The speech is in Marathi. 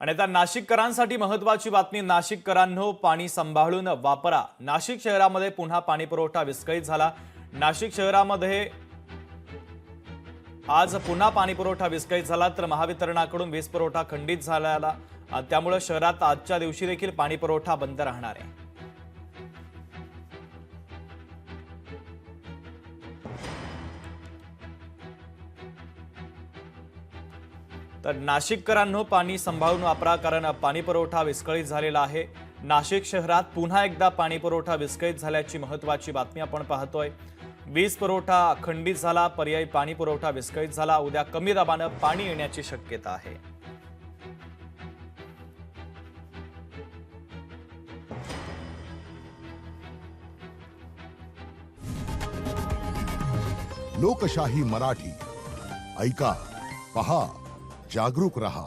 आणि आता नाशिककरांसाठी महत्त्वाची बातमी। नाशिककरांनो, पाणी सांभाळून वापरा। नाशिक शहरामध्ये पुन्हा पाणी पुरवठा विस्कळीत झाला। नाशिक शहरामध्ये आज पुन्हा पाणी पुरवठा विस्कळीत झाला, तर महावितरणाकडून वीज पुरवठा खंडित झाला। त्यामुळे शहरात आजच्या दिवशी देखील पाणी पुरवठा बंद राहणार आहे। तर नाशिककरांनो, पाणी सांभाळून वापरा, कारण पाणी पुरवठा विस्कळीत झालेला आहे। नाशिक शहरात पुन्हा एकदा पाणी पुरवठा विस्कळीत झाल्याची महत्त्वाची बातमी आपण पाहतोय। वीज पुरवठा खंडित झाला, पर्यायी पाणी पुरवठा विस्कळीत झाला। उद्या कमी दाबाने पाणी येण्याची शक्यता आहे। लोकशाही मराठी ऐका, पहा, जागरूक रहा।